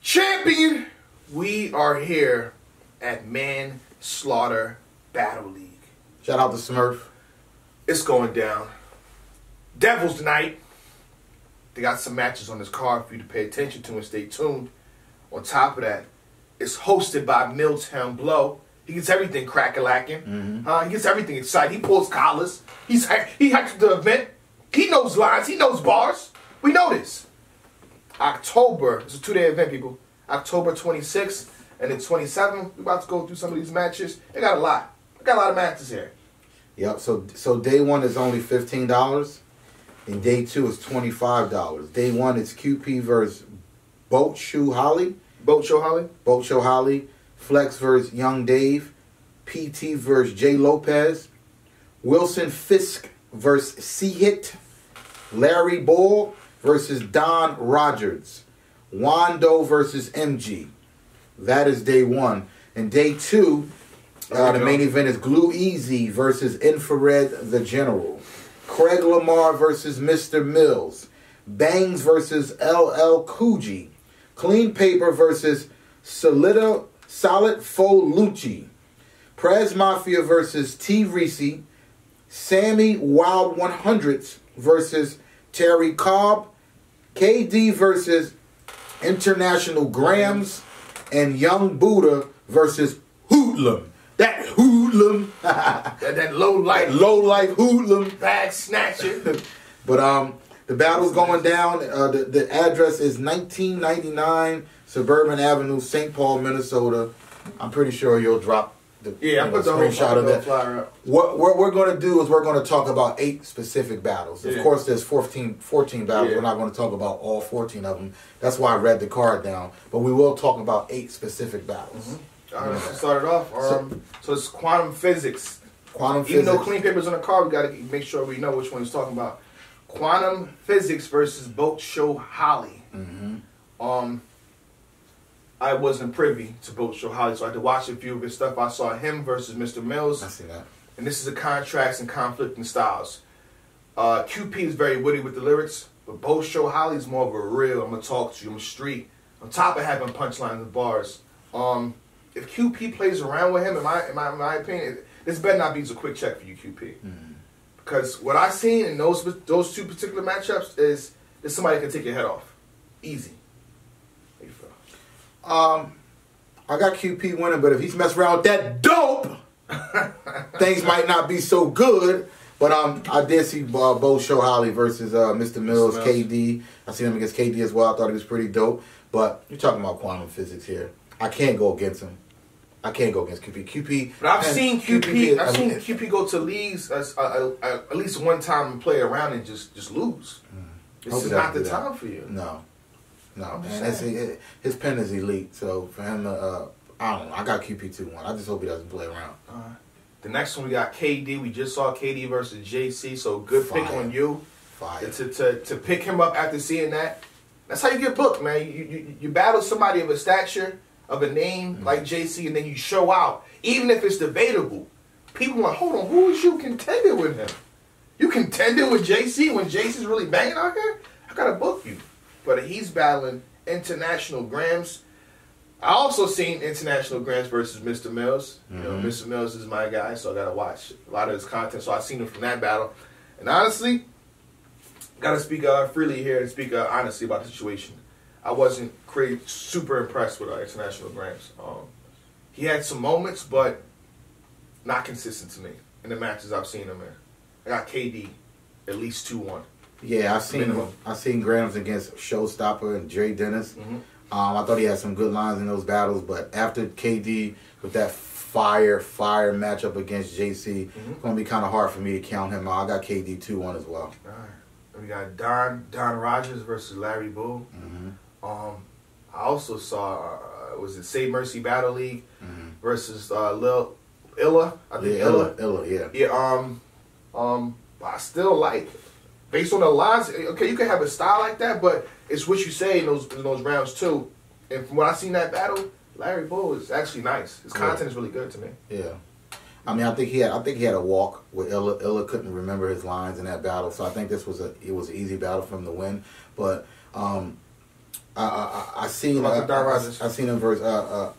Champion, we are here at Manslaughter Battle League. Shout out to Smurf. It's going down. Devils tonight. They got some matches on this card for you to pay attention to and stay tuned. On top of that, it's hosted by Milltown Blow. He gets everything crack-a-lacking. He gets everything excited. He pulls collars. He hypes the event. He knows lines. He knows bars. We know this. October, it's a 2-day event, people. October 26th and then 27th. We're about to go through some of these matches. They got a lot. They got a lot of matches here. Yep, so day one is only $15, and day two is $25. Day one is QP versus Boat Shoe Holly. Boat Show Holly? Boat Show Holly. Flex versus Young Dave. PT versus Jay Lopez. Wilson Fisk versus C-Hit. Larry Bull versus Don Rogers. Wando versus MG. That is day one. And day two, the main event is Glue Easy versus Infrared the General. Craig Lamar versus Mr. Mills. Bangs versus LL Coogee. Clean Paper versus Solid Folucci. Prez Mafia versus T. Reese. Sammy Wild 100s versus Terry Cobb. KD versus International Grams. And Young Buddha versus Hoodlum. That hoodlum. that low life hoodlum. bag snatcher. But the battle's going down. The address is 1999 Suburban Avenue, St. Paul, Minnesota. I'm pretty sure you'll drop the I put the screenshot of that. Flyer up. What we're going to do is we're going to talk about 8 specific battles. Of course, there's 14 battles. We're not going to talk about all 14 of them. That's why I read the card down. But we will talk about 8 specific battles. All right, let's start it off. So it's Quantum Physics. Quantum Even Physics. though Clean Paper's on the card, we got to make sure we know which one he's talking about. Quantum Physics versus Boat Show Holly. I wasn't privy to Boat Show Holly, so I had to watch a few of his stuff. I saw him versus Mr. Mills. I see that. And this is a contrast and conflicting styles. QP is very witty with the lyrics, but Boat Show Holly is more of a real, I'm going to talk to you, I'm street. On top of having punchlines and bars. If QP plays around with him, in my opinion, this better not be a quick check for you, QP. Because what I've seen in those 2 particular matchups is somebody that can take your head off. Easy. How you feel? I got QP winning, but if he's messing around with that dope, things might not be so good. But I did see Bo Show Holly versus Mr. Mills, KD. I seen him against KD as well. I thought he was pretty dope. But you're talking about Quantum Physics here. I can't go against him. I can't go against QP. But I've seen QP go to leagues at least one time and play around and just lose. This is not the time for you. No, man. His pen is elite. So for him, I don't know. I got QP 2-1. I just hope he doesn't play around. The next one we got KD. We just saw KD versus JC. So good pick on you. Fire. To pick him up after seeing that. That's how you get booked, man. You battle somebody of a stature, of a name like JC, and then you show out. Even if it's debatable, people are like, hold on, who is you contending with him? You contending with JC when JC's really banging out here? I gotta book you. But he's battling International Grams. I also seen International Grams versus Mr. Mills. You know, Mr. Mills is my guy, so I gotta watch a lot of his content. So I seen him from that battle. And honestly, gotta speak freely here and speak honestly about the situation. I wasn't super impressed with International Grams. He had some moments, but not consistent to me in the matches I've seen him in. I got KD at least 2-1. Yeah, I seen Grams against Showstopper and Dre Dennis. I thought he had some good lines in those battles, but after KD with that fire matchup against JC, it's gonna be kind of hard for me to count him out. I got KD 2-1 as well. All right. We got Don Rogers versus Larry Bull. I also saw was it Save Mercy Battle League versus Lil Illa. I think Illa, yeah. Yeah. I still like, based on the lines. Okay, you can have a style like that, but it's what you say in those rounds too. And from what I seen that battle, Larry Bull is actually nice. His content is really good to me. Yeah. I mean, I think he had a walk where Illa couldn't remember his lines in that battle. So I think it was an easy battle for him to win. But I seen Don Rogers. I seen him versus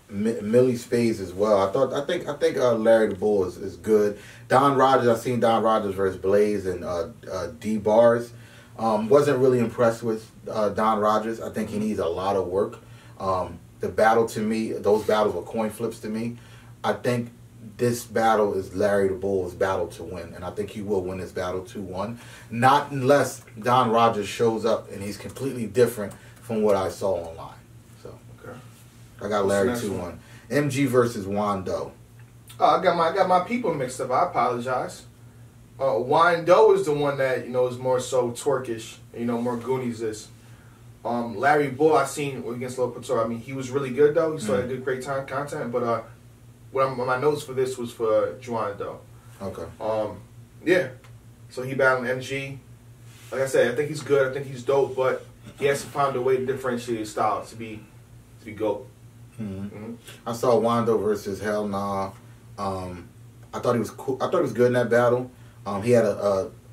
Millie Spades as well. I think Larry the Bull is good. Don Rogers, I seen Don Rogers versus Blaze and D Bars. Wasn't really impressed with Don Rogers. I think he needs a lot of work. The battle to me, those battles were coin flips to me. I think this battle is Larry the Bull's battle to win, and I think he will win this battle 2-1. Not unless Don Rogers shows up and he's completely different from what I saw online. So Okay. I got Larry 2-1. MG versus Wando. I got my people mixed up. I apologize. Wando is the one that is more so twerkish, more Goonies-ish. Larry Bull, I seen against Lil Couture. I mean, he was really good though. He still had good, great time content. But my notes for this was for Juan though. Okay. Yeah. So he battled MG. Like I said, I think he's good. I think he's dope. But he has to find a way to differentiate his style to be GOAT. Mm-hmm. I saw Wando versus Hell Nah. I thought he was cool. I thought he was good in that battle. He had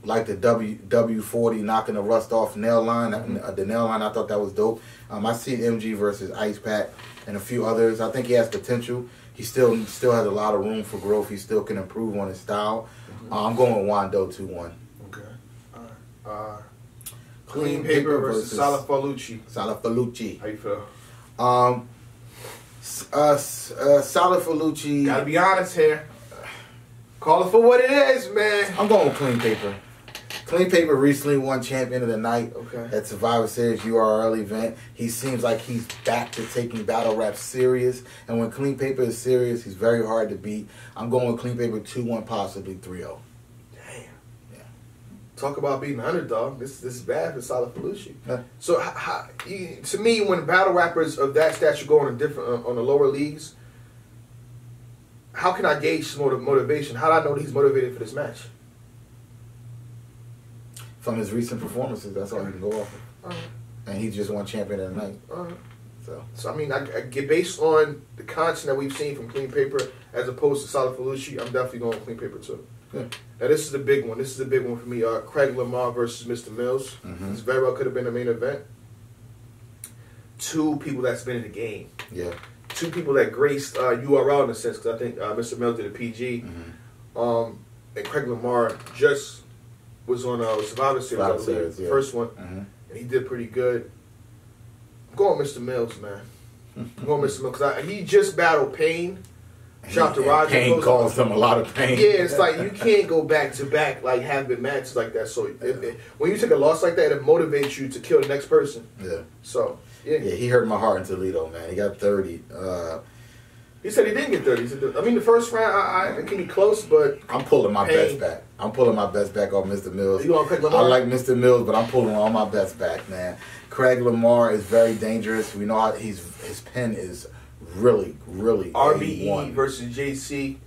like the W40 knocking the rust off nail line. The nail line, I thought that was dope. I seen MG versus Ice Pack and a few others. I think he has potential. He still has a lot of room for growth. He still can improve on his style. I'm going with Wando 2-1. Okay. All right. Clean Paper versus Salah Falucci. Salah Falucci. How you feel? Salah Falucci. Gotta be honest here. Call it for what it is, man. I'm going with Clean Paper. Clean Paper recently won Champion of the Night at Survivor Series URL event. He seems like he's back to taking battle rap serious. And when Clean Paper is serious, he's very hard to beat. I'm going with Clean Paper 2-1, possibly 3-0. Damn. Yeah. Talk about beating the underdog. This is bad for Salah Falucci. Yeah. So to me, when battle rappers of that stature go on on the lower leagues, how can I gauge motivation? How do I know that he's motivated for this match? From his recent performances, that's all you can go off of. Right. And he just won Champion of the Night. Right. So I mean, I get based on the content that we've seen from Clean Paper as opposed to Salah Falucci, I'm definitely going with Clean Paper too. Yeah. Now this is the big one. This is the big one for me. Craig Lamar versus Mr. Mills. This very well could have been the main event. Two people that's been in the game. Yeah. Two people that graced URL in a sense, because I think Mr. Mills did a PG. And Craig Lamar just was on Survivor Series, I believe, the first one, and he did pretty good. I'm going with Mr. Mills, man. I'm going with Mr. Mills, because he just battled Pain. Shout out to Roger. Pain caused him a lot of pain. Yeah, it's like you can't go back to back, like having matches like that. So when you take a loss like that, it motivates you to kill the next person. Yeah. So, yeah. Yeah, he hurt my heart in Toledo, man. He got 30. He said he didn't get 30. He said, the first round, it can be close, but I'm pulling my Pain. best back. I'm pulling my best back off Mr. Mills. You going Craig Lamar? I like Mr. Mills, but I'm pulling all my best back, man. Craig Lamar is very dangerous. We know how his pen is really, really RBE A1. versus JC,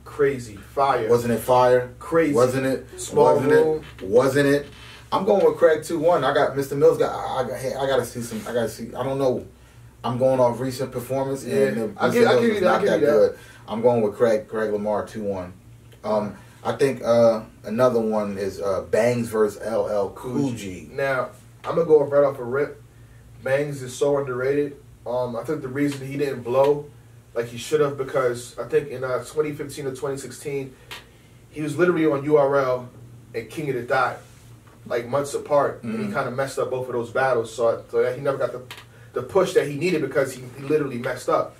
crazy, fire. Wasn't it fire? Crazy. Wasn't it? Small Wasn't room. it? Wasn't it? I'm going with Craig 2-1. I got Mr. Mills. I gotta see some. I gotta see. I don't know. I'm going off recent performance. Yeah. And I'll give you that. Not that good. I'm going with Craig Lamar 2-1. I think another one is Bangs versus LL Cool G. Now, I'm going to go right off a rip. Bangs is so underrated. I think the reason he didn't blow like he should have, because I think in 2015 or 2016, he was literally on URL and King of the Dot, like months apart, and he kind of messed up both of those battles, so that he never got the push that he needed because he literally messed up.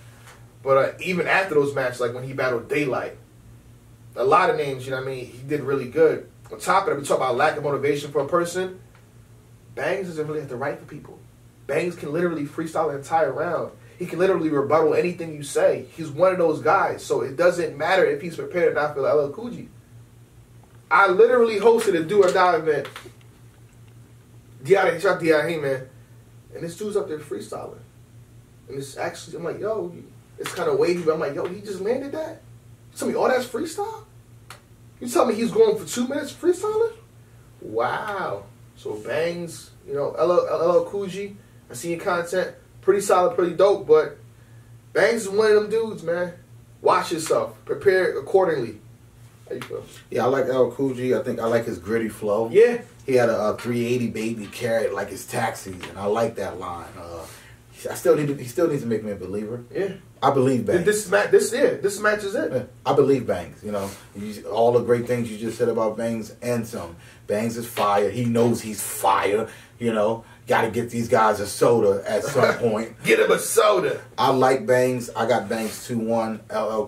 But even after those matches, like when he battled Daylight, a lot of names, you know what I mean, he did really good. On top of it, we talk about lack of motivation for a person. Bangs doesn't really have to write for people. Bangs can literally freestyle an entire round. He can literally rebuttal anything you say. He's one of those guys, so it doesn't matter if he's prepared or not for the LL Cool G. I literally hosted a do or die event. Shout out D.I. man. And this dude's up there freestyling. And it's actually, I'm like, yo, it's kind of wavy, but I'm like, yo, he just landed that? You tell me all that's freestyle? You tell me he's going for 2 minutes freestyling? Wow. So Bangs, LL Cool G, I see your content. Pretty solid, pretty dope, but Bangs is one of them dudes, man. Watch yourself. Prepare accordingly. How you feel? Yeah, I like LL Cool G. I think I like his gritty flow. Yeah. he had a 380 baby carried like his taxis, and I like that line. He still needs to make me a believer. Yeah. I believe Banks. This match is it. Yeah, I believe Banks. You know, all the great things you just said about Banks and some. Banks is fire. He knows he's fire. You know, got to get these guys a soda at some point. Get him a soda. I like Banks. I got Banks 2-1. LL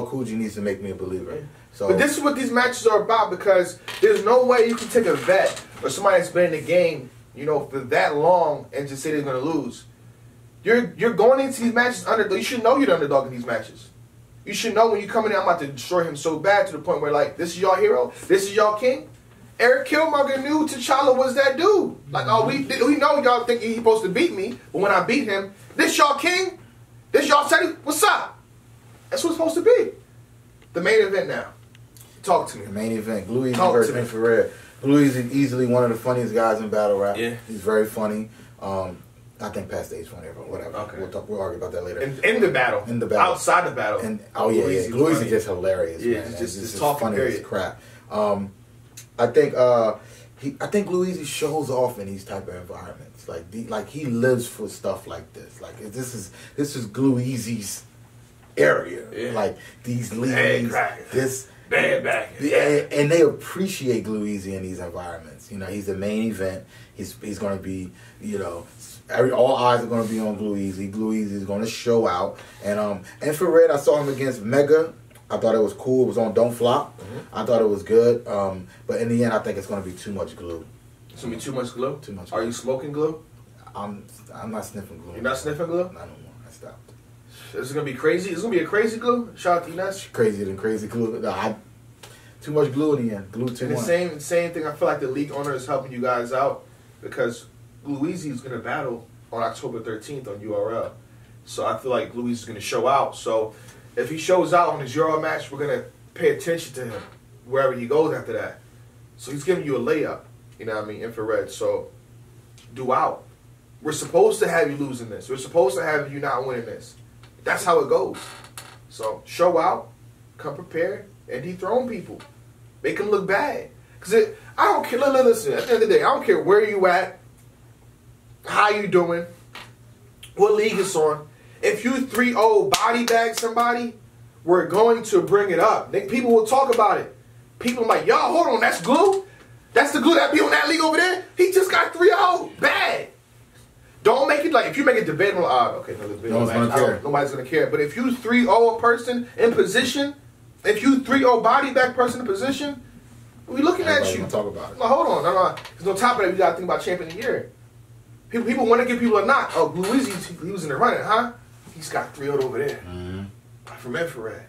Cool J needs to make me a believer. Yeah. So, but this is what these matches are about, because there's no way you can take a vet or somebody that's been in the game, you know, for that long and just say they're going to lose. You're going into these matches underdog. You should know you're the underdog in these matches. You should know when you come in there, I'm about to destroy him so bad to the point where, like, this is y'all hero, this is y'all king. Eric Killmonger knew T'Challa was that dude. Like, oh, we know y'all think he's supposed to beat me, but when I beat him, this y'all king, this y'all Teddy, what's up? That's what it's supposed to be. The main event now. Talk to me. The main event, Glue Easy versus Infrared. Glue Easy easily one of the funniest guys in battle rap. Yeah. He's very funny. I think Pat State's funny, but whatever. Okay. We'll argue about that later. In the battle. In the battle. Outside the battle. And Glue Easy is just hilarious, yeah, man. It's just talking funny period. as crap. I think Glue Easy shows off in these type of environments. Like he lives for stuff like this. Like this is Glue Easy's area. Yeah. Like these leagues, this bad back. and they appreciate Glue Easy in these environments. You know, he's the main event. He's going to be, you know, all eyes are going to be on Glue Easy. Glue Easy is going to show out. And Infrared, I saw him against Mega. I thought it was cool. It was on Don't Flop. Mm-hmm. I thought it was good. But in the end, I think it's going to be too much glue. It's going to be too much glue? Too much glue. Are you smoking glue? I'm not sniffing glue. You're not sniffing glue? Not no more. I stopped. This is going to be crazy? It's going to be a crazy glue? Shout out to you, nuts. Crazier than crazy glue. No, too much glue in the end. Glue too much. The same thing. I feel like the league owner is helping you guys out, because Glue Easy is going to battle on October 13th on URL. So I feel like Glue Easy is going to show out. So if he shows out on his URL match, we're going to pay attention to him wherever he goes after that. So he's giving you a layup, you know what I mean, Infrared. So do out. We're supposed to have you losing this. We're supposed to have you not winning this. That's how it goes. So show out, come prepared, and dethrone people. Make them look bad. Because I don't care. Listen, at the end of the day, I don't care where you at, how you doing, what league it's on. If you 3-0 body bag somebody, we're going to bring it up. People will talk about it. People are like, y'all, hold on, that's glue? That's the glue that be on that league over there? He just got 3-0. Bad. Don't make it like, if you make it debatable, okay, no one's going to care. Nobody's going to care. But if you 3-0 a person in position, if you 3-0 body bag person in position, we looking at you. Talk about it. No, hold on. No. Because on top of that, we got to think about champion of the year. People want to give people a knock. Oh, Glue Easy, he was in the running, huh? He's got 3-0 over there. Mm-hmm. From Infrared.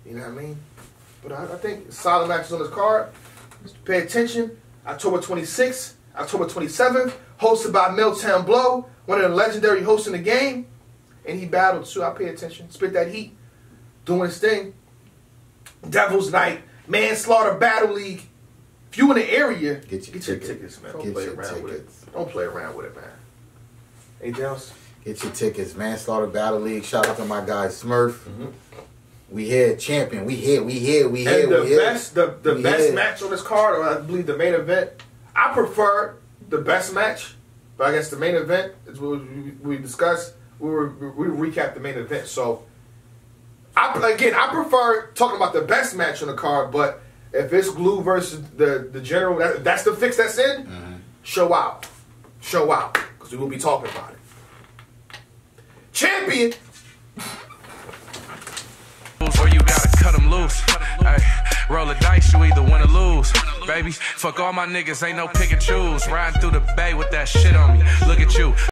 You know what I mean? But I think solid matches on this card. Pay attention. October 26th, October 27th, hosted by Milltown Blow, one of the legendary hosts in the game. And he battled, too. I pay attention. Spit that heat. Doing his thing. Devil's Night, Manslaughter Battle League. If you in the area, get your tickets, man. Don't play around with it. Don't play around with it, man. Anything else? Get your tickets. Manslaughter Battle League. Shout out to my guy Smurf. Mm-hmm. We here, champion. We here. And the best match on this card, or I believe the main event, I prefer the best match, but I guess the main event is what we discussed. We recap the main event. So, I prefer talking about the best match on the card, but if it's Glue versus the general, that's the fix that's in, show out. Show out. Because we will be talking about it. Champion! Or you gotta cut them loose. Ay, roll the dice, you either win or lose. Baby, fuck all my niggas, ain't no pick and choose. Riding through the bay with that shit on me. Look at you.